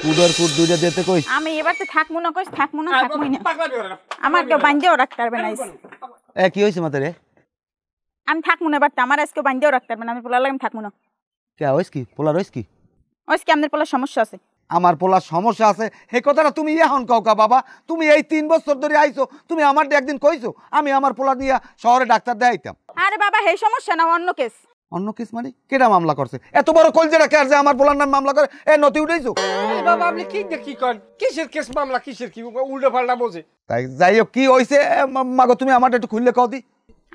কুদর কুদ দুইটা দিতে কই আমি এবার তো থাকমু না কইস থাকমু না থাকমুই না আমার কেউ বান্ধেও রাখতে পারবে না এ কি হইছে মাতারে আমি থাকমু না এবার তো আমার আজকে বান্ধেও রাখতে পারবে না আমি পোলা লাগি থাকমু না কে হইছ কি পোলার হইছ কি আজকে আমাদের পোলা সমস্যা আছে আমার পোলার সমস্যা আছে এই কথাটা তুমি এখন কওকা বাবা তুমি এই 3 বছর ধরে আইছো তুমি আমার একদিন কইছো আমি আমার পোলা নিয়ে শহরে ডাক্তার দেখাইতাম আরে বাবা এই সমস্যা না অন্য কেস অন্য কেস মানে কেডা মামলা করছে এত বড় কলজেরা কে যে আমার পোলার নাম মামলা করে এ নতি উঠাইছো বাবা আপনি কি দেখি কন কিসের কেস মামলা কিসের কি উল্টো পাল্টা বোঝে তাই যাই হোক কি হইছে মাগো তুমি আমারটা একটু খুললে কও দি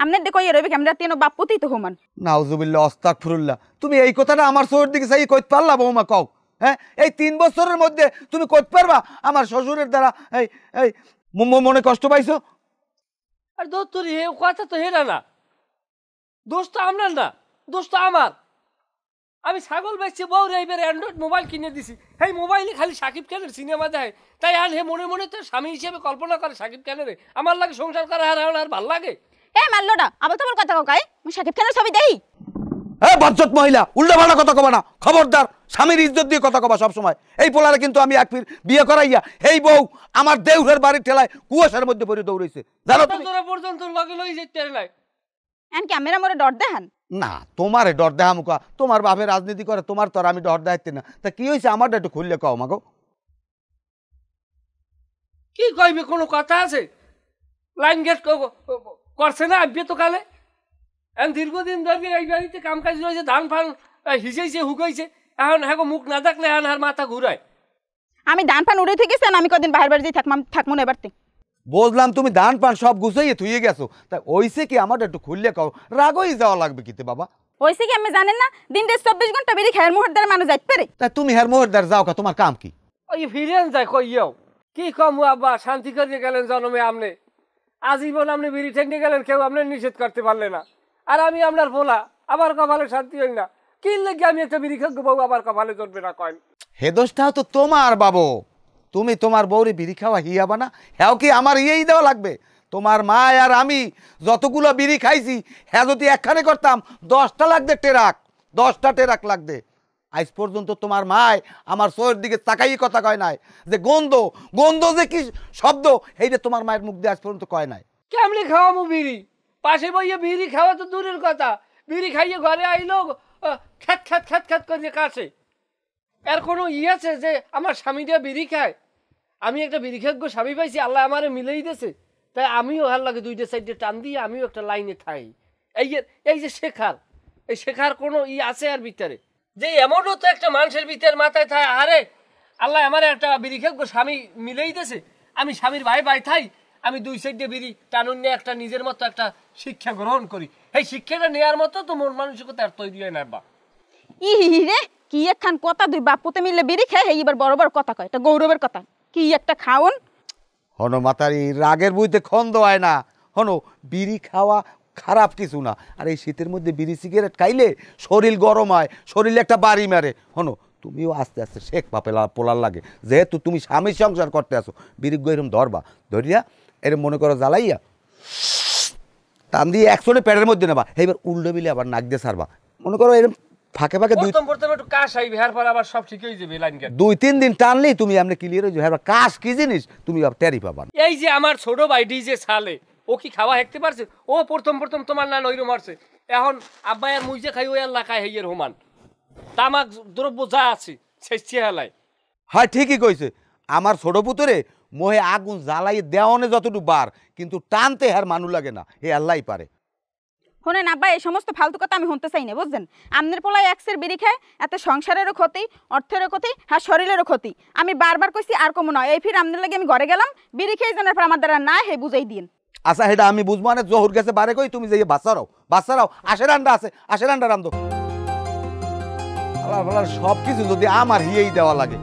আমনের দেখো ইয়ে রইবে আমরা তিন বাপুতেই তো হুমান নাউজুবিল্লাহ আস্তাগফিরুল্লাহ তুমি এই কথাটা আমার শহরের দিকে চাই কইতে পারলা বৌমা কও হ্যাঁ এই 3 বছরের মধ্যে তুমি কইতে পারবা আমার শ্বশুরের দ্বারা এই এই মনে কষ্ট পাইছো আর দোষ তোর হে কথা তো হেরা না দোষ তো আপনার না দোষ তো আমার আমি ছাগল বেচছি বউরে এইবার অ্যান্ড্রয়েড মোবাইল কিনে দিছি এই মোবাইলে খালি সাকিব খানের সিনেমা দেয় তাই আর হে মনে মনে তো স্বামী হিসেবে কল্পনা করে সাকিব খানের আমার লাগে সংসার করা আর ভাল লাগে এ মাল্লোটা আবার তোমার কথা কাই আমি সাকিব খানের ছবি দেই হ্যাঁ বজ্জত মহিলা উল্টাপাল্টা কথা কবা না খবরদার স্বামীর ইজ্জত দিয়ে কথা কবা সব সময় এই পোলারে কিন্তু আমি এক ফির বিয়ে করাইয়া এই বউ আমার দেউরের বাড়ির ঠেলায় কুয়াশার মধ্যে পড়ে দৌড়াইছে জানো তুমি তোরা পর্যন্ত লগে লই যেতে নাই এন ক্যামেরা মোরে ডর দেখান না তোমারে ডর দেহা মুখা তোমার বাপের রাজনীতি করে তোমার তো আর আমি ডর দেখাইতে না তা কি হয়েছে আমারটা একটু খুললে কও মাগো কি কইবে কোনো কথা আছে লাইন গেট করছে না আব্বে তো কালে এখন দীর্ঘদিন ধরে এই বাড়িতে কাম কাজ রয়েছে ধান ফান হিসেছে হুকাইছে এখন হ্যাঁ মুখ না দেখলে এখন আর মাথা ঘুরায় আমি ধান ফান উড়ে থেকে আমি কদিন বাইরে বাইরে থাকমু না এবারতে বুঝলাম তুমি ধান পান সব গুছাইয়ে থুয়ে গেছো তা ওইসে কি আমারটা একটু খুললে কও রাগই যাওয়া লাগবে কিতে বাবা ওইসে কি আমি জানেন না দিন 24 ঘন্টা বেরি খায়ের মুহূর্তের মানুষ যাইতে পারে তা তুমি হের মোহরদার যাও কা তোমার কাম কি ওই ফিরেন যায় কইও কি কম আব্বা শান্তি করে গেলেন জন্মে আমনে আজীবন আপনি বিড়ি ঠেঙ্গে গেলেন কেউ আপনি নিষেধ করতে পারলে না আর আমি আপনার ভোলা আবার কপালে শান্তি হই না কি লেগে আমি একটা বিড়ি খাবো বউ আবার কপালে চলবে না কয়েন হে দোষটাও তো তোমার বাবু তুমি তোমার বউরে বিড়ি খাওয়া হিয়াবা না হ্যাঁ কি আমার ইয়েই দেওয়া লাগবে তোমার মা আর আমি যতগুলো বিড়ি খাইছি হ্যাঁ যদি একখানে করতাম 10টা লাগবে টেরাক 10টা টেরাক লাগবে আজ পর্যন্ত তোমার মায় আমার চোখের দিকে তাকাই কথা কয় নাই যে গন্ধ গন্ধ যে কি শব্দ এইটা তোমার মায়ের মুখ দিয়ে আজ পর্যন্ত কয় নাই কেমনি খাওয়াবো বিড়ি পাশে বইয়ে বিড়ি খাওয়া তো দূরের কথা বিড়ি খাইয়ে ঘরে আইলো খ্যাত খ্যাত খ্যাত খ্যাত করে কাছে এর কোনো আছে যে আমার স্বামীটা বিড়ি খায় আমি একটা বিড়ি খেয়ে স্বামী পাইছি আল্লাহ আমারে মিলেই দিয়েছে তাই আমিও হার লাগে দুইটা সাইডে টান দিয়ে আমিও একটা লাইনে থাই এই যে শেখার এই শেখার কোনো আছে আর ভিতরে যে এমনও তো একটা মানুষের ভিতরে মাথায় থায় আরে আল্লাহ আমার একটা বিড়ি খেয়ে স্বামী মিলেই দিয়েছে আমি স্বামীর ভাই ভাই থাই আমি দুই সাইডে বিড়ি টানুন নিয়ে একটা নিজের মতো একটা শিক্ষা গ্রহণ করি এই শিক্ষাটা নেওয়ার মতো তো মন মানসিকতা আর তৈরি হয় না বা ই রে কি একখান কথা দুই বাপুতে মিলে বিড়ি খায় এইবার বড় বড় কথা কয় এটা গৌরবের কথা কি একটা খাওন হনো মাতারি রাগের বুঝতে খন্দ হয় না হনো বিড়ি খাওয়া খারাপ কিছু না আর এই শীতের মধ্যে বিড়ি সিগারেট খাইলে শরীর গরম হয় শরীরে একটা বাড়ি মারে হনো তুমিও আস্তে আস্তে শেখ পাপেলা পোলার লাগে যেহেতু তুমি স্বামী সংসার করতে আসো বিড়ি এরম ধরবা ধরিয়া এরম মনে করো জ্বালাইয়া টান দিয়ে একশনে প্যাডের মধ্যে নেবা এইবার উল্টো বিলে আবার নাক দিয়ে সারবা মনে করো এরম ফাঁকে ফাঁকে প্রথম একটু কাশ আইবে এর পর আবার সব ঠিক হয়ে যাবে লাইন গেট 2-3 দিন টানলেই তুমি আপনি ক্লিয়ার হয়ে যাবে কাশ কি জিনিস তুমি টেরি পাবা এই যে আমার ছোট ভাই ডিজে সালে ও কি খাওয়া হেঁকতে পারছে ও প্রথম তোমার না নইরো মারছে এখন আব্বা আর মুইজে খাই ওই আল্লাহ খাই হেয়ের হোমান তামাক দ্রব্য যা আছে শেষে হেলায় হ্যাঁ ঠিকই কইছে আমার ছোট পুতরে মোহে আগুন জ্বালাই দেওয়ানে যতটুকু বার কিন্তু টানতে হার মানু লাগে না এ আল্লাহই পারে শোনেন আব্বা এই সমস্ত ফালতু কথা আমি শুনতে চাই না বুঝছেন আমনের পোলায় একসের বিড়ি খায় এত সংসারেরও ক্ষতি অর্থেরও ক্ষতি হ্যাঁ শরীরেরও ক্ষতি আমি বারবার কইছি আর কমু নয় এই ফির আমনের লাগে আমি ঘরে গেলাম বিড়ি খেয়ে জানার পর আমার দ্বারা না হে বুঝাই দিন আচ্ছা এটা আমি বুঝবো না জহুর গেছে বারে কই তুমি যে বাচ্চারাও আশের আন্ডা আছে আশের আন্ডা রান্ধো আল্লাহ সব কিছু যদি আমার হিয়েই দেওয়া লাগে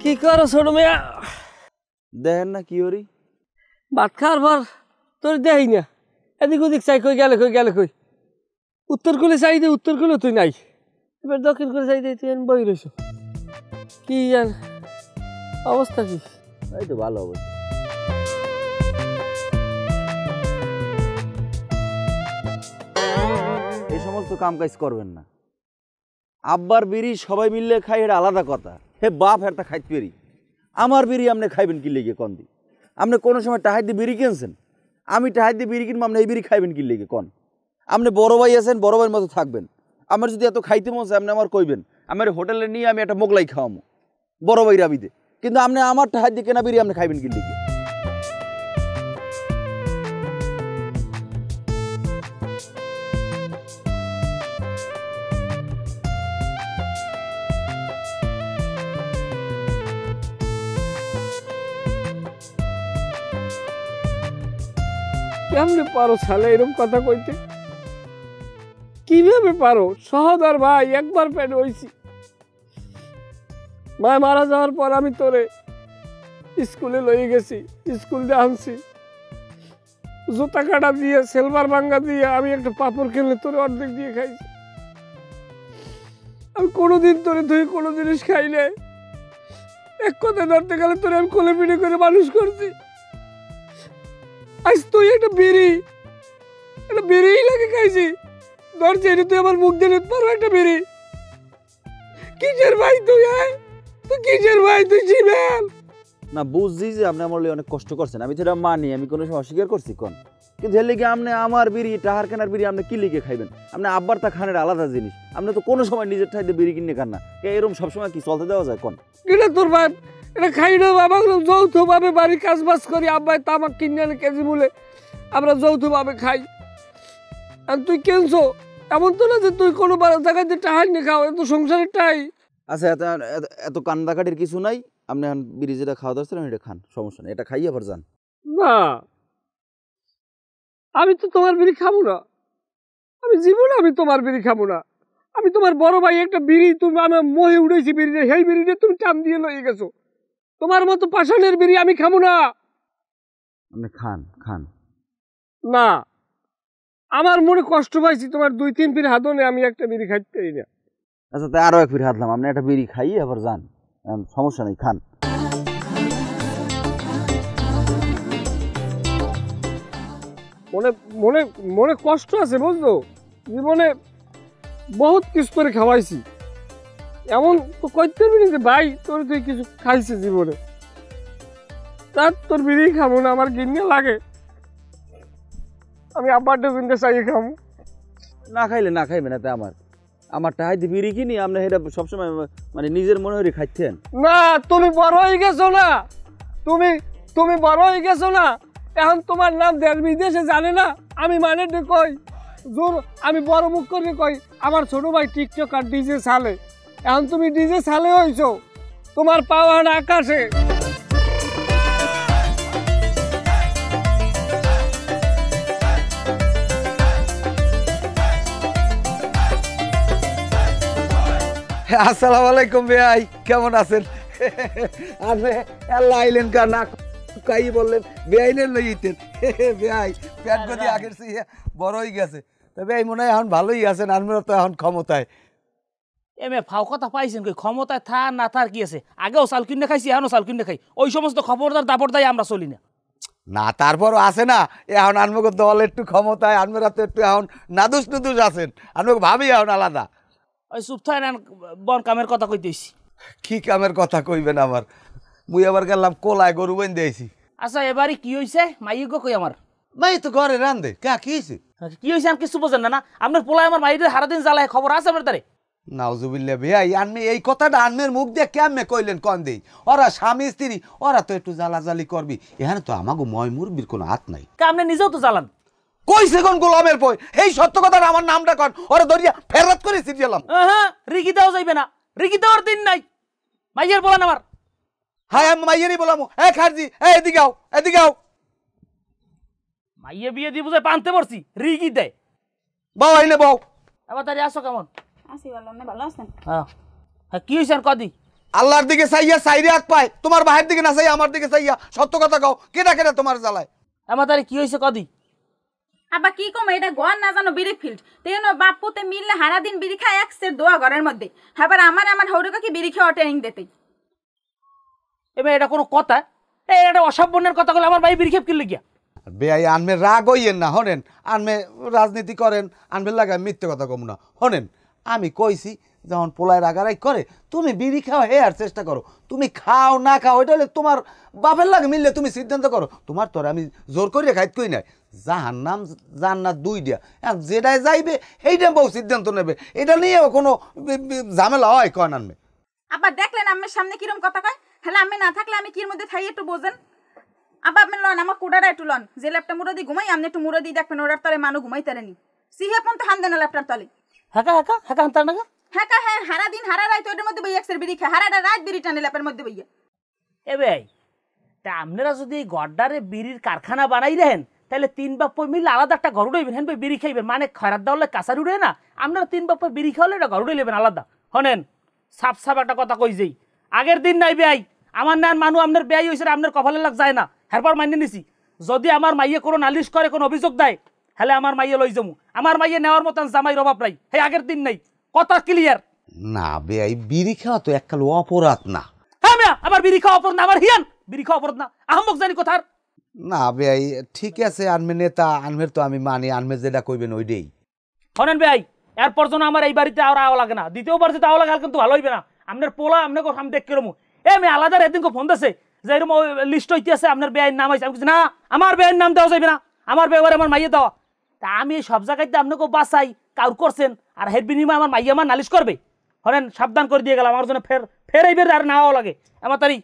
কি করো ছোট মেয়া দেখেন না কি ওরি ভাত খাওয়ার পর তোর দেই না এদিক ওদিক চাই কই গেলে কই উত্তর কোলে চাইদে উত্তর কোলে তুই নাই, এবার দক্ষিণ কোলে চাইদে তুই বই রইছ। কি জান অবস্থা কি? এই তো ভালো অবস্থা। এই সমস্ত কাম কাজ করবেন না। আব্বার বিড়ি সবাই মিললে খাই, এটা আলাদা কথা। হে বাপ হেরটা খাইতে পারি, আমার বিড়ি আপনি খাইবেন কি লেগে কন দি? আপনি কোনো সময় টাহাই দিয়ে বিড়ি কিনছেন? আমি টাহাই দিয়ে বিড়ি কিনবো, আপনি এই বিড়ি খাইবেন কি লেগে কন? আপনি বড় ভাই আছেন, বড় ভাইয়ের মতো থাকবেন। আমার যদি এত খাইতে মন চায় আপনি আমার কইবেন, আমার হোটেলে নিয়ে আমি একটা মোগলাই খাওয়ামো বড় ভাই রাবিতে। কিন্তু আপনি আমার টাহাই দিয়ে কেনা বিড়ি আপনি খাইবেন কি লেগে? কেমনে পারো শালা এরকম কথা কইতে? কিভাবে পারো? সহদর ভাই, একবার পেট হইছি। মা মারা যাওয়ার পর আমি তোরে স্কুলে লয়ে গেছি, স্কুল দিয়ে আনছি, জুতা কাটা দিয়ে সিলভার ভাঙ্গা দিয়ে আমি একটা পাপড় কিনলে তোরে অর্ধেক দিয়ে খাইছি। আমি কোনোদিন তোরে তুই কোনো জিনিস খাইলে, এক কথা ধরতে গেলে তোরে আমি কোলে পিঠে করে মানুষ করছি। আজ তুই একটা বিড়ি লাগে খাইছি, ধরছি এটা তুই আমার মুখ দিয়ে নিতে পারো একটা বিড়ি? কিসের ভাই তুই? তুই কিসের ভাই? তুই জীবেন না, বুঝছি যে আপনি আমার অনেক কষ্ট করছেন, আমি সেটা মানি, আমি কোনো সময় অস্বীকার করছি কোন? কিন্তু এর লিগে আপনি আমার বিড়ি, টাহার কেনার বিড়ি আপনি কি লিগে খাইবেন? আপনি আব্বার তা খানের আলাদা জিনিস, আপনি তো কোনো সময় নিজের ঠাইতে বিড়ি কিনে খান না। এরকম সবসময় কি চলতে দেওয়া যায় কোন? এটা তোর ভাই এটা খাই না বাবা, যৌথভাবে বাড়ি কাজ বাজ করি, আব্বাই তামাক কিনে আনে কেজি মূলে, আমরা যৌথভাবে খাই। আর তুই কেনছো? এমন তো না যে তুই কোনো জায়গায় যে টাহার নিয়ে খাও, এত সংসারের টাই। আচ্ছা, এত এত কান্দাকাটির কিছু নাই, আপনি এখন বিড়ি যেটা খাওয়া দরকার এটা খান, সমস্যা নেই, এটা খাইয়ে আবার যান। না, আমি তো তোমার বিড়ি খাবো না, আমি জীবনে আমি তোমার বিড়ি খাবো না। আমি তোমার বড় ভাই, একটা বিড়ি তুমি আমার মোহে উঠেছি বিড়িতে, সেই বিড়িটা তুমি টান দিয়ে লয়ে গেছো। তোমার মতো পাষাণের বিড়ি আমি খাবো না। আপনি খান খান। না, আমার মনে কষ্ট পাইছি, তোমার 2-3 ফির হাতনে আমি একটা বিড়ি খাইতে পারি না। আচ্ছা, তাই আরো এক ফির হাতলাম, আপনি একটা বিড়ি খাইয়ে আবার যান, সমস্যা নেই, খান। মনে মনে মনে কষ্ট আছে বুঝলো, জীবনে বহুত কিছু করে খাওয়াইছি, এমন তো কইতে পারবি না যে ভাই তোর তুই কিছু খাইছে জীবনে। তার তোর বিড়ি খাবো না, আমার গিন্নে লাগে, আমি আব্বারটা কিনতে চাই খাবো। না খাইলে না খাইবেন, এতে আমার টাহাই দিয়ে বিড়ি কিনি, আপনি এটা সবসময় মানে নিজের মনে হয়ে খাইতেন না। তুমি বড় হয়ে গেছো না, তুমি বড় হয়ে গেছো না, এখন তোমার নাম দেশ বিদেশে জানে না। আমি মানে কই জোর, আমি বড় মুখ করে কই আমার ছোট ভাই টিকটক আর ডিজে সালে, এখন তুমি ডিজে সালে হইছো, তোমার পাওয়া আকাশে। আসসালামু আলাইকুম ভাই, কেমন আছেন? আপনি আল্লাহ আইলেন কা না কাই বললেন বেআইনের লইতেন ভাই, পেট গদি আগের চেয়ে বড় হয়ে গেছে। তবে এই মনে হয় এখন ভালোই আছেন, আপনারা তো এখন ক্ষমতায়। এমে ফাও কথা পাইছেন কই? ক্ষমতায় থা না থার কি আছে? আগেও চাল কিনে খাইছি, এখনো চাল কিনে খাই, ওই সমস্ত খবরদার দাপট দায় আমরা চলি না। না তারপরও আছে না, এখন আনমক দল একটু ক্ষমতায়, আপনারা তো একটু এখন নাদুস নুদুস আছেন, আনমক ভাবি এখন আলাদা। ওই চুপ থাই না, বন কামের কথা কইতেছি। কি কামের কথা কইবেন আমার? মুই আবার গেলাম কোলায় গরু বেন দিয়েছি। আচ্ছা, এবারে কি হয়েছে মাইগো কই আমার? ভাই তো ঘরে রান্ধে কে কি হয়েছে? কি হয়েছে আমি কিছু বোঝেন না? আপনার পোলায় আমার মাইদের সারাদিন জ্বালায়, খবর আছে আপনার তারে? নাউজুবিল্লাহ ভাই, আনমে এই কথাটা আনমের মুখ দিয়ে কেমনে কইলেন কন দেই? ওরা স্বামী স্ত্রী, ওরা তো একটু জ্বালাজালি করবি, এখানে তো আমাগো ময় মুরবির কোনো হাত নাই। আপনি নিজেও তো জ্বালান। কইছে কোন গোলামের পয় এই সত্য কথাটা আমার নামটা কন, ওরা ধরিয়া ফেরত করে সিরিয়ালাম। হ্যাঁ, রিকি দেওয়া যাইবে না, রিকি দেওয়ার দিন নাই। মাইয়ের বলেন আমার। হ্যাঁ আমি মাইয়েরই বলামো। খারজি এদিকে আও, এদিকে আও। মাইয়ে বিয়ে দিয়ে বুঝে পানতে পড়ছি, রিকি দেয়। বাও আইলে বাও। আবার তারি আসো কেমন? আসি ভালো, আপনি ভালো আছেন? হ্যাঁ, কি হয়েছে আর কদি? আল্লাহর দিকে চাইয়া চাইরে আগ পায়, তোমার বাহির দিকে না চাইয়া আমার দিকে চাইয়া সত্য কথা কও, কেডা কেডা তোমার জ্বালায়? আমার তারি কি হয়েছে কদি? আবার কি কম এটা ঘর না জানো বিড়ি ফিল্ড তেন বাপুতে মিললে হারা দিন বিড়ি খায় একসের দোয়া ঘরের মধ্যে আবার আমার হৌরকে কি বিড়ি খাওয়া ট্রেনিং দিতে এবার এটা কোনো কথা? এটা অসাবনের কথা বলে আমার ভাই বিড়ি খেপ কিনলে গিয়া বেআই আনমে রাগ হইয়েন না হনেন, আনমে রাজনীতি করেন, আনবে লাগে মিথ্যে কথা কম না হনেন। আমি কইছি যখন পোলায় রাগারাই করে তুমি বিড়ি খাও হে আর চেষ্টা করো, তুমি খাও না খাও এটা হলে তোমার বাপের লাগে মিললে তুমি সিদ্ধান্ত করো। তোমার তোর আমি জোর করে খাইত কই নাই, যাহার নাম জান্নাত দুই দিয়া, যেটাই যাইবে সেইটা বউ সিদ্ধান্ত নেবে, এটা নিয়ে কোনো ঝামেলা হয় কয় আনবে। আবার দেখলেন আমার সামনে কিরম কথা কয়, হ্যাঁ আমি না থাকলে আমি কির মধ্যে থাই একটু বোঝেন। আবার আপনি লন আমার কোডারা একটু লন, যে ল্যাপটা মুরদি ঘুমাই আপনি একটু মুরদি দেখবেন ওটার তলে মানুষ ঘুমাই তারেনি সিহে পন তো হান দেন ল্যাপটার তলে। হাঁকা হাঁকা হাঁকা হান্তার নাগা হ্যাঁ হারা দিন হারা রাত ওইটার মধ্যে বই একসের বিড়ি খায়, হারাটা রাত বিড়ি টানে ল্যাপের মধ্যে বইয়া। এ ভাই তা আপনারা যদি এই গড্ডারে বিড়ির কারখানা বানাই রেন তাহলে 3 বাপ মিলে আলাদা একটা ঘর উড়াইবেন, হ্যাঁ বিড়ি খাইবেন, মানে খয়রাত দাওয়ালে কাঁচার উড়ে না, আপনারা 3 বাপ বিড়ি খাওয়ালে এটা ঘর উড়ে নেবেন আলাদা। হনেন সাপ সাপ একটা কথা কই যেই আগের দিন নাই বেয়াই আমার নান মানু আপনার বেয়াই হয়েছে আপনার কপালে লাগ যায় না, হেরপর মাইনে নিছি যদি আমার মাইয়ে কোনো নালিশ করে কোনো অভিযোগ দেয় হলে আমার মাইয়ে লই যাবো, আমার মাইয়ে নেওয়ার মতন জামাই অভাব নাই, হে আগের দিন নাই, কথা ক্লিয়ার। না বেআই বিড়ি খাওয়া তো এককাল অপরাধ না। হ্যাঁ মিয়া আমার বিড়ি খাওয়া অপরাধ না, আমার হিয়ান বিড়ি খাওয়া অপরাধ না, আহম্মক জানি কথার। না বেআই ঠিক আছে, আনমে নেতা আনমের তো আমি মানি, আনমে যেটা কইবেন ওইটাই। শোনেন ভাই এরপর যেন আমার এই বাড়িতে আর আওয়া লাগে না, দ্বিতীয়বার যদি আওয়া লাগে কিন্তু ভালো হইবে না, আপনার পোলা আপনাকে আমি দেখ কেরমু আমি আলাদা এদিনকে ফোন দিছে যে এরকম লিস্ট হইতে আছে আপনার বেআইন নাম আছে, আমি কিছু না আমার বেআইন নাম দেওয়া যাবে না, আমার বেবার আমার মাইয়ে দেওয়া, তা আমি সব জায়গায় আপনাকে বাসাই কাউর করছেন আর হের বিনিময়ে আমার মাইয়ে আমার নালিশ করবে। হরেন সাবধান করে দিয়ে গেলাম আমার জন্য ফের ফের এইবার আর নাও লাগে আমার তারি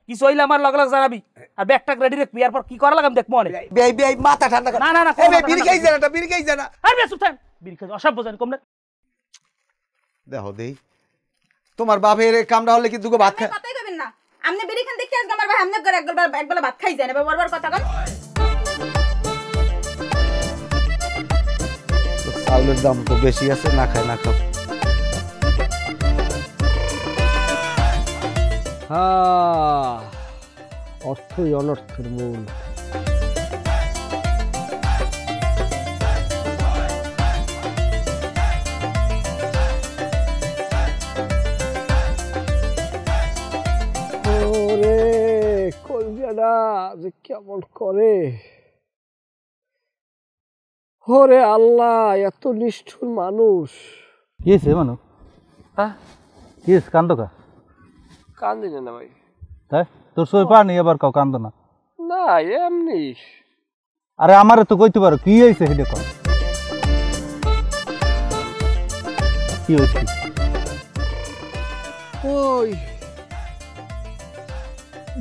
কিছু হইলে আমার লগ লগ জানাবি, আর ব্যাগটা রেডি রাখবি, এরপর কি করা লাগাম দেখবো অনেক। বেআই বেআই মাথা ঠান্ডা কর। না না না এই বেআই বিড়ি খাইছে না, বিড়ি খাইছে না। আর বেশ উঠেন বিড়ি খাই অসভ্য জানি কম না। দেখো দেই তোমার বাপের এই কামড়া হলে কি দুগো ভাত খায়? কথাই কইবেন না, আপনি বিড়ি খান দেখি আজকে আমার ভাই আমনে করে একবেলা ভাত খাই যায় না, বড় কথা কন। চাউলের দাম তো বেশি আছে, না খায় না খাও। অর্থই অনর্থের মূল। ওরে কলজাটা যে কেমন করে, ওরে আল্লাহ এত নিষ্ঠুর মানুষ। কি হয়েছে মানু? হ্যাঁ কি হয়েছে কান্দ কা? কান্দি না ভাই। তাই তোর সই পানি এবার কাউ কান্দ না? না এমনি। আরে আমারে তো কইতে পারো কি হয়েছে সেটা কর। কি হয়েছে? ওই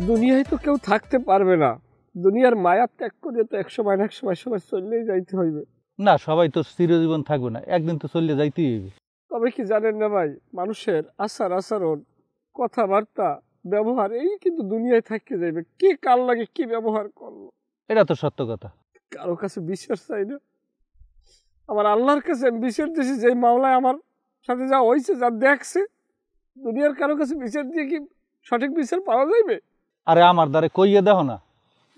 দুনিয়ায় তো কেউ থাকতে পারবে না, দুনিয়ার মায়া ত্যাগ করে তো এক সময় সবাই চললেই যাইতে হইবে। না সবাই তো চিরজীবন থাকবে না, একদিন তো চলে যাইতেই হইবে। তবে কি জানেন না ভাই, মানুষের আচরণ কথাবার্তা ব্যবহার এই কিন্তু দুনিয়ায় থাকতে যাইবে, কে কার লাগে কি ব্যবহার করলো এটা তো সত্য কথা। কারো কাছে বিশ্বাস চাই না, আমার আল্লাহর কাছে আমি বিচার দিয়েছি, যে মামলায় আমার সাথে যা হয়েছে যা দেখছে, দুনিয়ার কারো কাছে বিচার দিয়ে কি সঠিক বিচার পাওয়া যাইবে? আরে আমার দ্বারে কইয়ে দেখো না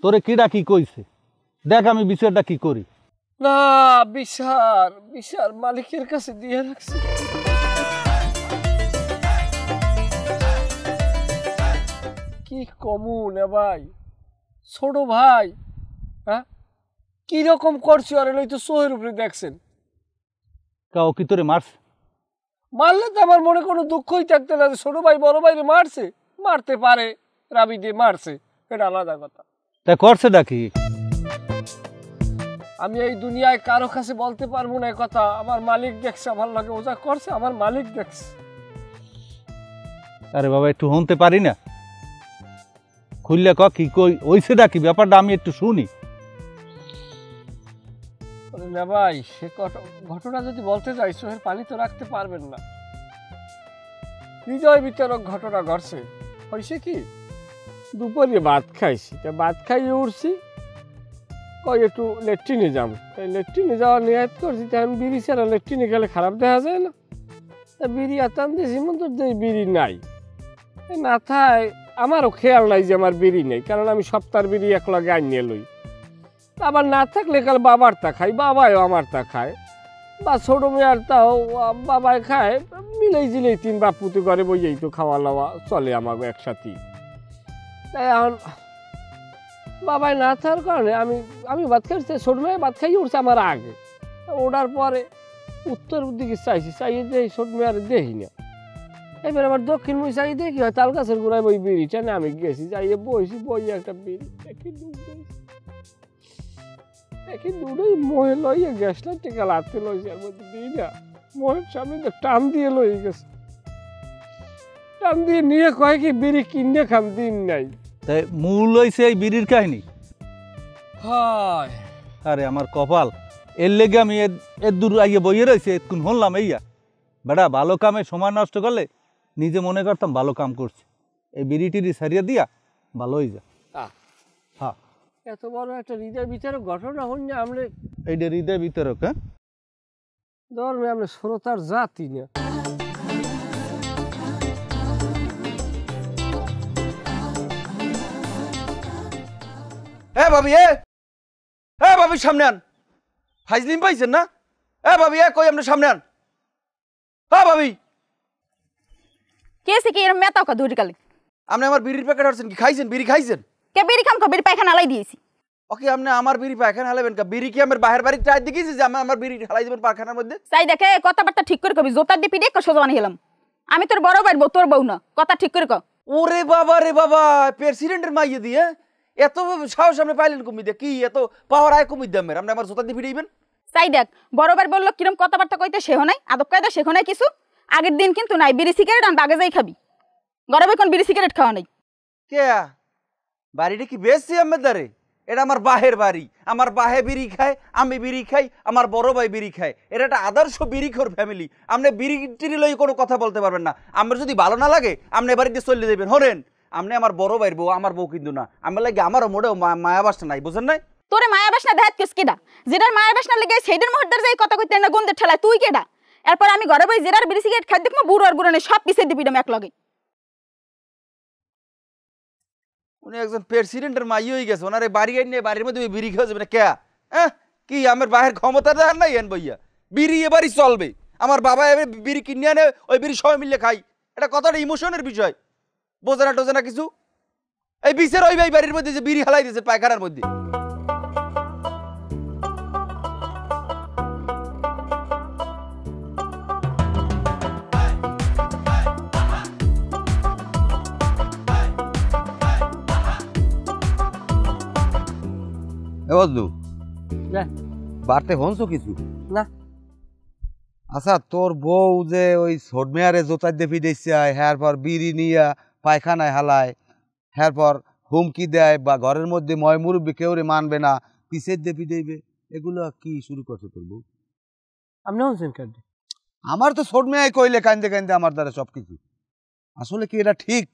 তোরে কিডা কি কইছে, দেখ আমি বিচারটা কি করি। না বিচার মালিকের কাছে দিয়ে রাখছি। কি কমু না ভাই, ছোট ভাই হ্যাঁ কিরকম করছি, আর লই তো সোহের উপরে দেখছেন। কাও কি তোরে মারছে? মারলে তো আমার মনে কোনো দুঃখই থাকতে না, ছোট ভাই বড় ভাইরে মারছে, মারতে পারে, রাবি দিয়ে মারছে, এটা আলাদা কথা। তা করছে ডাকি? আমি এই দুনিয়ায় কারো কাছে বলতে পারবো না কথা, আমার মালিক দেখছে, আমার লাগে ওজা করছে, আমার মালিক দেখছে। আরে বাবা একটু শুনতে পারি না, খুললে ক কি কই ওইছে ডাকি, ব্যাপারটা আমি একটু শুনি। না ভাই সে ঘটনা যদি বলতে যাই চোখের পানি তো রাখতে পারবেন না। হৃদয় বিতরক ঘটনা ঘটছে। হয়েছে কি, দুপুরে ভাত খাইছি, তা ভাত খাইয়ে উঠছি, কই একটু লেট্রিনে যাবো, তাই লেট্রিনে যাওয়ার নিয়ত করছি, তখন বিড়ি ছাড়া লেট্রিনে গেলে খারাপ দেখা যায় না, তা বিড়ি আতান দিয়েছি, মতো বিড়ি নাই, না থাই আমারও খেয়াল নাই যে আমার বিড়ি নেই, কারণ আমি সপ্তাহের বিড়ি এক লগে আনিয়ে লই। আবার না থাকলে কাল বাবার তা খাই, বাবাও আমার তা খায়, বা ছোট মেয়ের তাও বাবাই খায়, মিলেই জিলেই তিন বাপ পুঁতে করে বইয়েই তো খাওয়া লাওয়া চলে আমাকে একসাথেই। তাই এখন বাবাই না থাকার কারণে আমি ভাত খাইছি, ছোট মেয়ে ভাত খাইয়ে উঠছে আমার আগে। ওঠার পরে উত্তর দিকে চাইছি, চাইয়ে দেখি ছোট মেয়ে আর দেখি না। এবার আমার দক্ষিণ মুখ চাই দেখি হয় তাল গাছের গোড়ায় ওই বিড়ি টানে আমি গেছি, যাইয়ে বইছি, বইয়ে একটা বিড়ি দেখি দুটোই মহে লইয়ে গ্যাসটা টেকা লাতে লইছে, এর মধ্যে দিই না, মহের সামনে তো টান দিয়ে লইয়ে গেছে, টান দিয়ে নিয়ে কয় কি বিড়ি কিনে খাম, দিন নাই। তাই মূল হইছে এই বিড়ির কাহিনী। হয় আরে আমার কপাল, এর লেগে আমি এর দূর আইয়ে বইয়ে রয়েছে, এতক্ষণ শুনলাম এইয়া বেটা ভালো কামে সময় নষ্ট করলে নিজে মনে করতাম ভালো কাম করছি, এই বিড়ি টিড়ি সারিয়ে দিয়া ভালো হয়ে যা। হ্যাঁ, এত বড় একটা হৃদয় বিচারক ঘটনা হন না আমরা, এইটা হৃদয় বিতরক। হ্যাঁ, ধর্মে আমরা শ্রোতার জাতি না। ভাবি ভাবি সামনে আন, ফাইজলিম পাইছেন না? ভাবি কই আপনি সামনে আন। ভাবি কেসে কি এরম মেতাও কা ধরি কালে? আপনি আমার বিড়ির প্যাকেট আনছেন কি? খাইছেন? বিড়ি খাইছেন? কে বিড়ি খাম, বিড়ি পায়খানা হালাই দিয়েছি। ওকে, আপনি আমার বিড়ি পায়খানা হালাবেন কা? বিড়ি কি আমার বাহির বাড়ির টাইট দেখিয়েছি যে আমার বিড়ি হালাই দেবেন পায়খানার মধ্যে? চাই দেখে কথাবার্তা ঠিক করে কবি, জোতার দিয়ে পিড়ে সোজা বানিয়ে হেলাম। আমি তোর বড় ভাই, তোর বউ না, কথা ঠিক করে ক। ওরে বাবা রে বাবা, প্রেসিডেন্টের মাইয়ে দিয়ে এত সাহস আপনি পাইলেন কমি দিয়ে? কি এত পাওয়ার আয় কমি দামের? আপনি আমার জোতা দিয়ে ফিরিবেন? চাই দেখ বড় ভাই বললো কিরম কথাবার্তা কইতে, সেও নাই আদব কায়দা, শেখো নাই কিছু। আগের দিন কিন্তু নাই বিড়ি সিগারেট আন বাগে যাই খাবি, গরমে কোন বিড়ি সিগারেট খাওয়া নাই। কে বাড়িটা কি বেশি আমার দ্বারে? এটা আমার বাহের বাড়ি, আমার বাহে বিড়ি খায়, আমি বিড়ি খাই, আমার বড় ভাই বিড়ি খায়, এটা একটা আদর্শ বিড়িখোর ফ্যামিলি। আপনি বিড়ি টিড়ি লই কোনো কথা বলতে পারবেন না। আমার যদি ভালো না লাগে আপনি বাড়িতে চলে যাবেন। হরেন, আপনি আমার বড় ভাইয়ের বউ, আমার বউ কিন্তু না। আমার লাগে আমারও মোটেও মায়া বাসনা নাই, বুঝেন নাই? তোরে মায়া বাসনা দেখাত কিস কেডা? যেটার মায়া বাসনা লেগে সেইটার মুহূর্তের যাই কথা কইতে না গন্ধের ঠেলায় তুই কেডা? এরপর আমি ঘরে বই যেটার বিড়ি সিগারেট খাই দেখবো বুড়ো আর বুড়ো নেই সব পিছিয়ে দিবি এক লগে। উনি একজন প্রেসিডেন্টের মাই হয়ে গেছে, ওনার এই বাড়ি নিয়ে বাড়ির মধ্যে বিড়ি খাওয়া যাবে না কে? কি আমার বাহের ক্ষমতা দেখার নাই? এন বইয়া বিড়ি এবারই চলবে। আমার বাবা এবার বিড়ি কিনে আনে, ওই বিড়ি সবাই মিলে খাই। এটা কতটা ইমোশনের বিষয়, বোঝে না টোজে না কিছু। এই বিচার ওই ভাই বাড়ির মধ্যে যে বিড়ি হালাই দিয়েছে পায়খানার মধ্যে। বন্ধু বাড়তে হনছো কিছু না। আচ্ছা, তোর বউ যে ওই ছোটমেয়ারে জোতার দিয়ে ফিরেছে, হ্যার পর বিড়ি নিয়ে পায়খানায় হালায়, হ্যার পর হুমকি দেয় বা ঘরের মধ্যে ময় মুরব্বী কেউ রে মানবে না, পিছের দিয়ে ফিরেইবে, এগুলো কি শুরু করছে তোর বউ? আপনি হচ্ছেন কেন? আমার তো ছোটমেয়াই কইলে কান্দে কান্দে আমার দ্বারা সবকিছু। আসলে কি এটা ঠিক?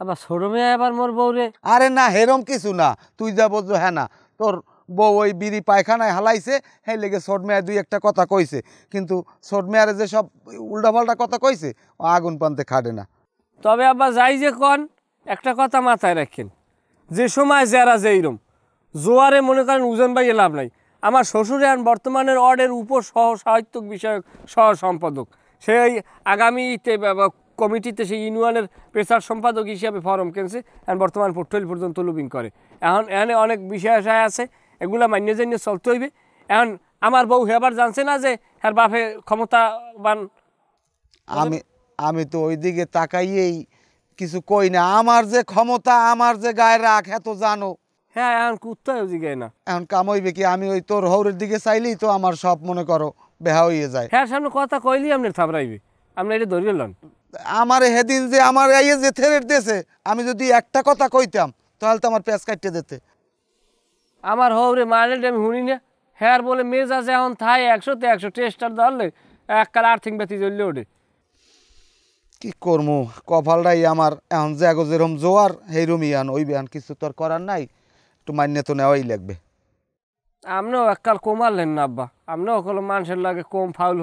আবার ছোট মেয়ে আবার মোর বউরে? আরে না, হেরম কিছু না, তুই যা বলছো হ্যাঁ না, তোর বউ ওই বিড়ি পায়খানায় হালাইছে, হ্যাঁ লেগে ছোট মেয়া দুই একটা কথা কইছে, কিন্তু ছোট মেয়ারে যে সব উল্টাপাল্টা কথা কইছে ও আগুন পান্তে খাটে না। তবে আবার যাই যে কন, একটা কথা মাথায় রাখেন, যে সময় যারা যেইরম জোয়ারে মনে করেন উজন বাইয়ে লাভ নাই। আমার শ্বশুরে আন বর্তমানের অর্ডের উপর সহ সাহিত্য বিষয়ক সহ সম্পাদক, সেই আগামীতে কমিটিতে সেই ইউনিয়নের পেশার সম্পাদক হিসাবে ফরম কিনছে, এখন বর্তমান পোর্টফোলিও পর্যন্ত লুবিং করে। এখন এখানে অনেক বিষয় আছে, এগুলা মান্য জানিয়ে চলতে হইবে। এখন আমার বউ হেবার জানছে না যে হ্যার বাপে ক্ষমতাবান। আমি তো ওই দিকে তাকাইয়েই কিছু কই না। আমার যে ক্ষমতা, আমার যে গায়ে রাখ, হ্যাঁ তো জানো। হ্যাঁ, এখন কুত্তাও জিগায় না। এখন কাম হইবে কি? আমি ওই তোর হৌরের দিকে চাইলেই তো আমার সব মনে করো বেহা হইয়ে যায়। হ্যাঁ, সামনে কথা কইলেই আপনার থাবড়াইবে, আপনি এটা ধরিয়ে লন। আমার হেদিন যে আমার আইয়ে যে থেরেট দিয়েছে, আমি যদি একটা কথা কইতাম তাহলে তো আমার পেঁচ কাটতে দিতে। আমার হৌরে মারেল আমি শুনি না, হ্যাঁ বলে মেজাজ এখন থাই 100-তে 100 টেস্টার ধরলে এককাল আর্থিং ব্যথি জ্বললে ওঠে। কি করবো, কপালটাই আমার এখন যে আগো যেরকম জোয়ার সেইরকমই আন ওই বিহান, কিছু তোর করার নাই, একটু মান্য তো নেওয়াই লাগবে। আপনিও এককাল কমালেন না আব্বা, আপনিও কোনো মানুষের লাগে কম ফাউল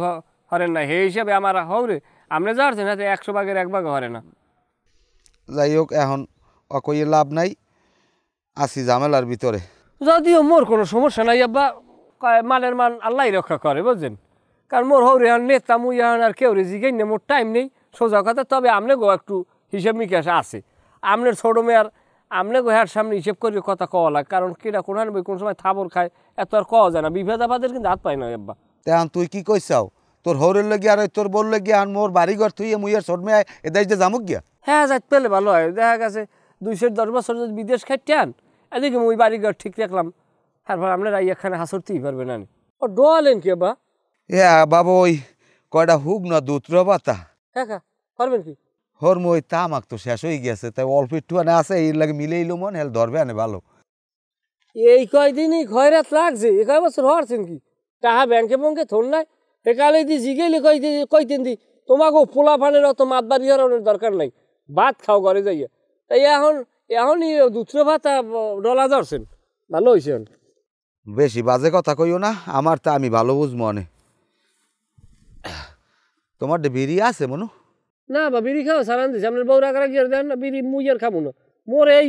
হরেন না, সেই হিসাবে আমার হৌরে আপনি যাচ্ছেন হাতে 100 ভাগের 1 ভাগ হরে না। যাই হোক, এখন অকইয়ে লাভ নাই, আসি ঝামেলার ভিতরে। যদিও মোর কোনো সমস্যা নাই আব্বা, মানের মান আল্লাহ রক্ষা করে বুঝছেন। কারণ মোর হৌরে আর নেতা মুই আর কেউ রে জিগাই না, মোর টাইম নেই সোজা কথা। তবে আমনে গো একটু হিসাব নিকাশ আছে, আমনের ছোট মেয়ার আমনে গো হ্যার সামনে হিসেব করে কথা কওয়া লাগে। কারণ কেটা কোন কোন সময় থাবর খায়, এত আর কওয়া যায় না। বিভেদ আবাদের কিন্তু হাত পাই না আব্বা। তেমন তুই কি কইসাও? তোর হরের লাগি আর তোর বোর লাগি আর মোর বাড়িঘর তুই মুই আর ছোট মেয়ে এদাই যে জামুক গিয়া। হ্যাঁ যাইতে পেলে ভালো হয়। দেখা গেছে 210 বছর যদি বিদেশ খাইতে আন, এদিকে মুই বাড়িঘর ঠিক রাখলাম, তারপর আপনারা এখানে হাসরতেই পারবে না। ও ডোয়ালেন কি আব্বা? বাবা ওই কয়টা হুক না দুত্র পাতা হ্যাঁ পারবেন কি? হর মই তামাক তো শেষ হয়ে গেছে, তাই অল্প একটু আনে আছে, এর লাগে মিলেইলো মন হেল ধরবে আনে ভালো। এই কয়দিনই খয়রাত লাগছে, এ কয় বছর হওয়ারছেন কি? টাহা ব্যাংকে বঙ্কে থন নাই, একালে দি জিগেলি কইতেন দি তোমাকে পোলা ফানের অত মাত বাড়ি হওয়ার দরকার নাই, ভাত খাও ঘরে যাইয়া। তাই এখনই দুত্র ভাতা ডলা ধরছেন, ভালো হয়েছে। বেশি বাজে কথা কইও না, আমার তা আমি ভালো বুঝবো অনে। তোমার বিড়ি আছে মনু? না বা বিড়ি খাও সারান দিছে, আপনার বউ রাখা রাখি দেন না, বিড়ি মুইয়ার খাবো না। মোর এই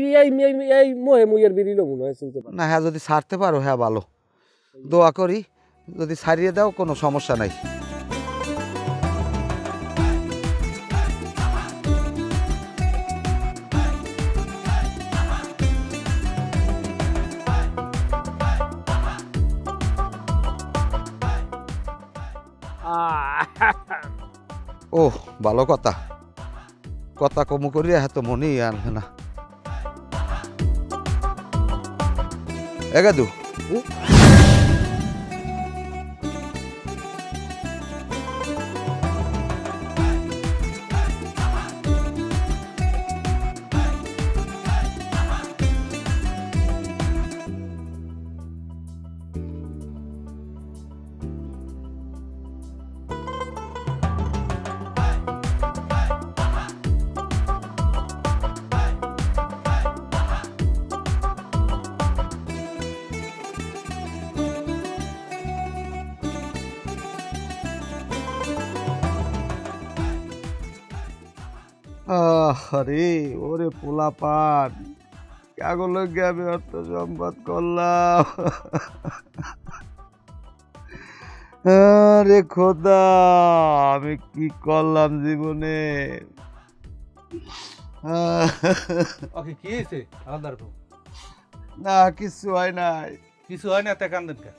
মোহে মুইয়ার বিড়ি লবো না, চিনতে পারেন না। হ্যাঁ যদি ছাড়তে পারো হ্যাঁ ভালো, দোয়া করি। যদি ছাড়িয়ে দাও কোনো সমস্যা নাই। ও ভালো কথা, কথা কমু করিয়া এত মনেই আনবে না। এগাদু আরে ওরে পোলা পান কাগল আমি অর্থ সম্পদ করলাম। আরে খোদা আমি কি করলাম জীবনে। ওকে কি হয়েছে আলাদার? না কিছু হয় নাই। কিছু হয় না, তা কান্দেন কে?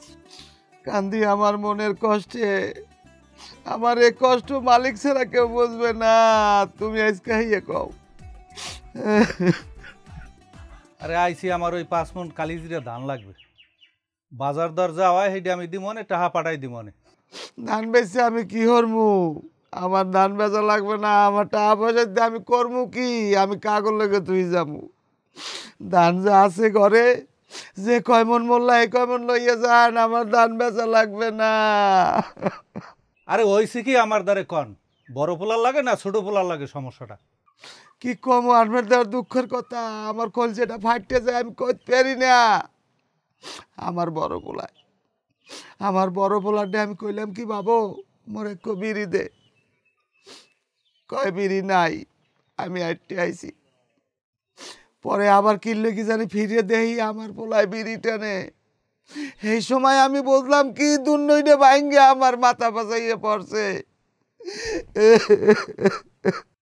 কান্দি আমার মনের কষ্টে। আমার এই কষ্ট মালিক ছাড়া কেউ বুঝবে না, তুমি আজকে হইয়ে কও। আরে আইসি আমার ওই 5 মণ কালিজিরা ধান লাগবে, বাজার দর যা হয় সেইটা আমি দিমনে, টাকা পাঠাই দিমনে। ধান বেচে আমি কি করমু? আমার ধান বেচা লাগবে না, আমার টাকা পয়সা দিয়ে আমি করমু কি? আমি কাগজ লেগে তুই যাবো। ধান যা আছে ঘরে, যে কয় মন মোল্লা এই কয় মন লইয়া যান, আমার ধান বেচা লাগবে না। আরে ওইসি কি আমার দ্বারে কন, বড় পোলার লাগে না ছোট পোলার লাগে সমস্যাটা? কি কম আনবার দেওয়ার দুঃখের কথা, আমার কলজেটা ফাটতে যায়, আমি কইতে পারি না। আমার বড় পোলারটা আমি কইলাম কি বাবু মোর এক বিড়ি দে, কয় বিড়ি নাই। আমি আটটে আইছি, পরে আবার কিনলে কি জানি ফিরিয়ে দেই আমার পোলায় বিড়ি টানে। এই সময় আমি বুঝলাম কি দুর্নইটা ভাঙ্গে আমার মাথা পাচাইয়ে পড়ছে।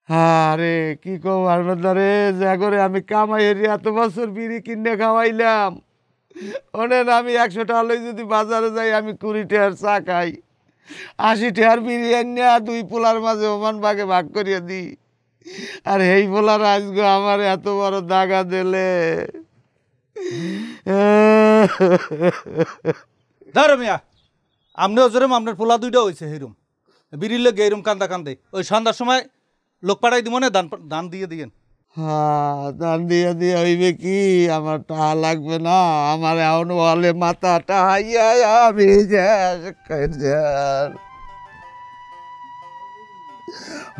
আরে কি কম আলমদারে, যা করে আমি কামাই হেরি এত বছর বিড়ি কিনে খাওয়াইলাম, ওনেন আমি 100 টাকা লই যদি বাজারে যাই আমি 20 টাকার চা খাই, 80 টাকার বিড়ি এনে 2 পোলার মাঝে ওমান ভাগে ভাগ করিয়ে দিই। আর এই পোলার আজকে আমার এত বড় দাগা দিলে। ধরো মিয়া, আপনিও যেরম আপনার পোলা দুইটা হয়েছে সেরম বিড়ির লেগে এরম কান্দা কান্দে, ওই সন্ধ্যার সময় লোক পাঠাই দিব না, দান দিয়ে দিয়েন। হ্যাঁ দান দিয়ে দিয়ে হইবে কি? আমার টাকা লাগবে না, আমার এখন বলে মাথা টাহাইয়া আমি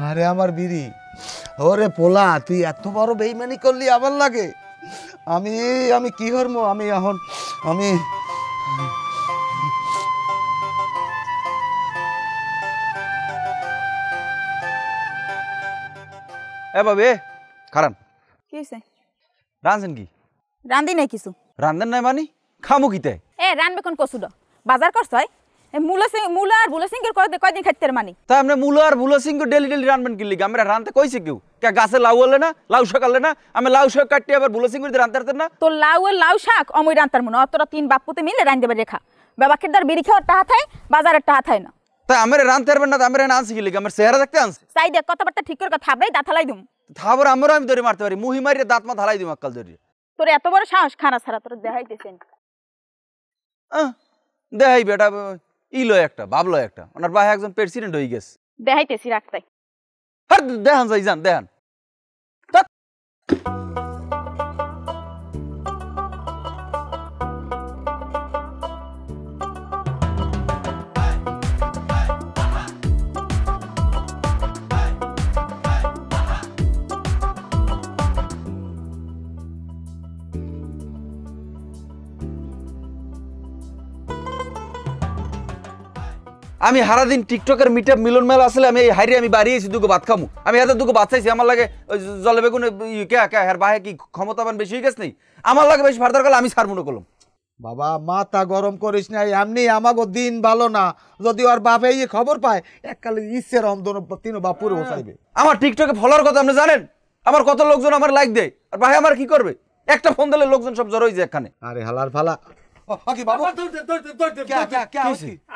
আরে আমার বিড়ি। ওরে পোলা তুই এত বড় বেইমানি করলি আমার লাগে। আমি আমি কি করবো? আমি এখন আমি এ বাবে খারান কি হয়েছে? রাঁধছেন কি? রান্ধি নাই কিছু। রান্ধেন নাই মানে খামু কিতে এ রানবে কোন কসুড বাজার করছ মূলা আর বুলা সিংহের কয়দিন খাইতে মানি তাই আমরা মূলো আর বুলো সিং ডেলি ডেলি রানবেন কি লিগে আমরা রানতে কইছে কেউ কে গাছে লাউ হলে না লাউ শাক আনলে না আমি লাউ শাক কাটি আবার বুলো সিং রানতে পারতেন না তোর লাউ আর লাউ শাক অমই রান্তার মনে অতরা 3 বাপুতে মিলে রান দেবে রেখা বাবাকে দার বিড়ি খাওয়ার টাহা থাই বাজারের টাহা থাই না তাই আমরা রানতে পারবেন না আমরা আনছি কি লিগে আমার চেহারা দেখতে আনছি চাই দেখ কথাবার্তা ঠিক করে কথা ভাই দাঁত হালাই দুম থাবর আমারও আমি ধরে মারতে পারি মুহি মারিয়ে দাঁত মা ঢালাই দিম আক্কাল ধরে তোর এত বড় সাহস খানা ছাড়া তোর দেখাইতেছেন দেখাই বেটা ইলো একটা ভাবলো একটা ওনার ভাই একজন প্রেসিডেন্ট হয়ে গেছে দেখাইতেছি রাখতাই আর দেখান যাই যান দেখান আমি সারাদিন টিকটকের মিটআপ মিলন মেলা আসলে আমি এই হাইরে আমি বাড়িয়েছি দুটো ভাত খামু আমি এত দুটো ভাত চাইছি আমার লাগে জলে বেগুন কে কে হের বাহে কি ক্ষমতাবান বেশি হয়ে গেছে নেই আমার লাগে বেশি ফার্দার গেলে আমি ছাড়বো না কলম বাবা মাথা গরম করিস না এমনি আমাগো দিন ভালো না যদি ওর বাপে এই খবর পায় এককালে ইচ্ছের অমদন তিন বাপুরে বসাইবে আমার টিকটকে ফলোয়ার কথা আপনি জানেন আমার কত লোকজন আমার লাইক দেয় আর ভাই আমার কি করবে একটা ফোন দিলে লোকজন সব জড়ো হয়ে যায় এখানে আরে হালার ফালা ওকে বাবু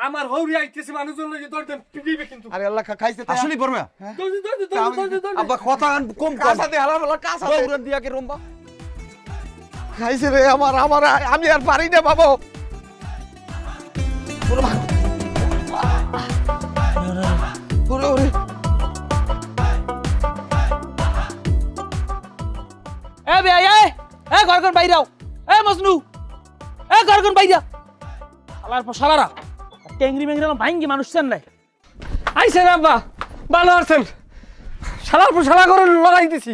আমার হৌরি আইতেছে মানুষজন লইয়ে দৌড় পিটিবে কিন্তু আরে আল্লাহ খাইছে আসলেই পড়বে আব্বা কথা কম কাঁচা দে হালার ফালা কাঁচা দে দৌড়ান দিয়া কে রম্বা খাইছে রে আমার আমার আমি আর পারি না বাবু ওরে ওরে এ বে এ ঘর ঘর বাইরাও এ মজনু এ ঘর ঘর বাইরা শালার পর শালারা টেংরি মেংরি ভাঙ্গি মানুষ চেন নাই আইছেন আব্বা ভালো আছেন শালার পর শালা করে লড়াইতেছি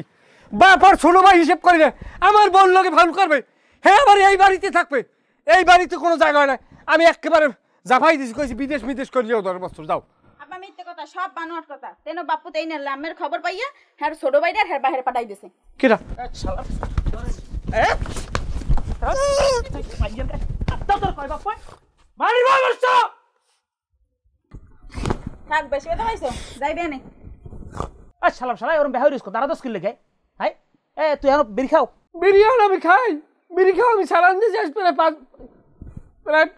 বাপ আর ছোট ভাই হিসেব করে না আমার বোন লোকে ভালো করবে হ্যাঁ আবার এই বাড়িতে থাকবে এই বাড়িতে কোনো জায়গা হয় না আমি একেবারে জাফাই দিছি কইছি বিদেশ বিদেশ করিও 10 বছর যাও আব্বা মিথ্যে কথা সব বানোয়ার কথা তেনো বাপু তেই না লামের খবর পাইয়া হ্যাঁ ছোট ভাইটার হ্যাঁ বাহিরে পাঠাই দিছে কিরা থাক বেশি কথা পাইছো যাইবে না শালাম শালা ওরম বেহাই রিস্ক তারা 10 কিলো গে হাই এ তুই এখন বিড়ি খাও বিরিয়ানি আমি খাই বিড়ি খাও আমি সারান দিয়ে যাস প্রায়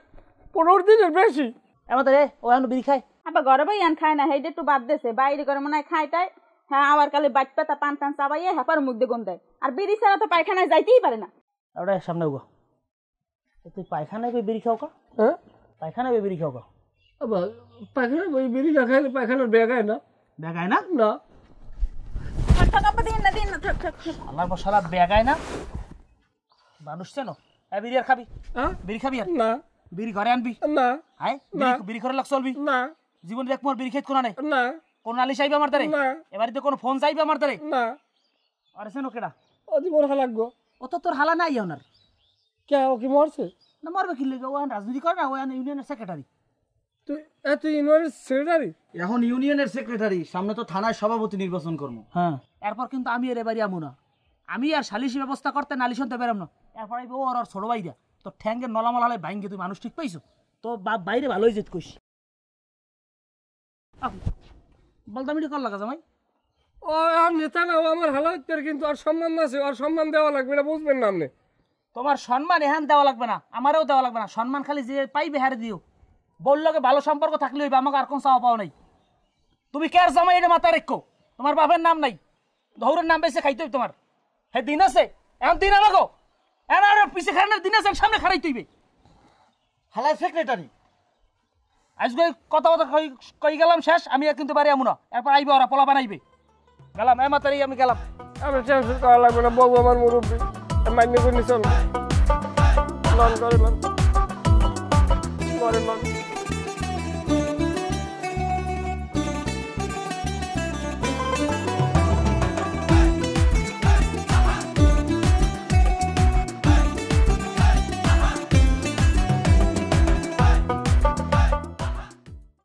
15 দিনের বেশি এমন রে ও এখন বিড়ি খায় আবার ঘরে বই আন খায় না হেডে একটু বাদ দেছে বাইরে করে মনে হয় খায় তাই হ্যাঁ আবার কালে বাট পাতা পান টান চাবাইয়ে হ্যাপার মুখ দিয়ে গন্ধায় আর বিড়ি ছাড়া তো পায়খানায় যাইতেই পারে না ওটা সামনে উগো তুই পায়খানায় গিয়ে বিড়ি খাও কা হ্যাঁ পায়খানায় গিয়ে বিড়ি খাও কা আবার পায়খানা ওই বিড়ি না খাইলে পায়খানার ব্যাগায় না বেগায় না না থাক আব্বা দিন না থাক থাক আল্লাহর পর শালা বেগায় না মানুষ চেনো এ বিড়ি আর খাবি হ্যাঁ বিড়ি খাবি আর না বিড়ি ঘরে আনবি না হাই বিড়ি করে লাগ চলবি না জীবন দেখ মোর বিড়ি খেত কোনা নাই না কোন নালিশ আইবে আমার দ্বারে না এবারে তো কোন ফোন চাইবে আমার দ্বারে না আরে চেনো কেডা অতি বড় লাগবো ও তো তোর হালা নাই ওনার কে ও কি মরছে না মরবে কি লেগে ও রাজনীতি করে না ও ইউনিয়নের সেক্রেটারি তুই এত ইউনিয়নের সেক্রেটারি এখন ইউনিয়নের সেক্রেটারি সামনে তো থানায় সভাপতি নির্বাচন করবো হ্যাঁ এরপর কিন্তু আমি এর এবারে আমু না আমি আর সালিশি ব্যবস্থা করতে নালিশ হতে পারলাম না এরপর আইবে ও আর ছোট ভাইরা তোর ঠ্যাঙ্গের নলামল হালে ভাঙ্গে তুই মানুষ ঠিক পাইছো তো বাপ বাইরে ভালোই যেত কইস বলতাম এটা কর লাগা জামাই ও আর নেতা না ও আমার হালাতের কিন্তু আর সম্মান আছে আর সম্মান দেওয়া লাগবে না বুঝবেন না আপনি তোমার সম্মান এহান দেওয়া লাগবে না আমারও দেওয়া লাগবে না সম্মান খালি যে পাইবে হারে দিও বললোকে ভালো সম্পর্ক থাকলে হইবে আমাকে আর কোন চাওয়া পাওয়া নাই তুমি কে আর জামাই এটা মাথায় রেখো তোমার বাপের নাম নাই ধৌরের নাম বেশি খাইতে হইবে তোমার হ্যাঁ দিন আছে এখন দিন আমাকে এখন আর পিছিয়ে খারানোর দিন আছে সামনে খারাইতে হইবে হালাই সেক্রেটারি আজকে কথা কথা কই গেলাম শেষ আমি আর কিন্তু বাড়ি আমু না এরপর আইবে ওরা পোলা বানাইবে গেলাম এ মাতারি আমি গেলাম আমি টেনশন করা লাগবে না বউ আমার মুরব্বী মান্য করে চল লন করে লন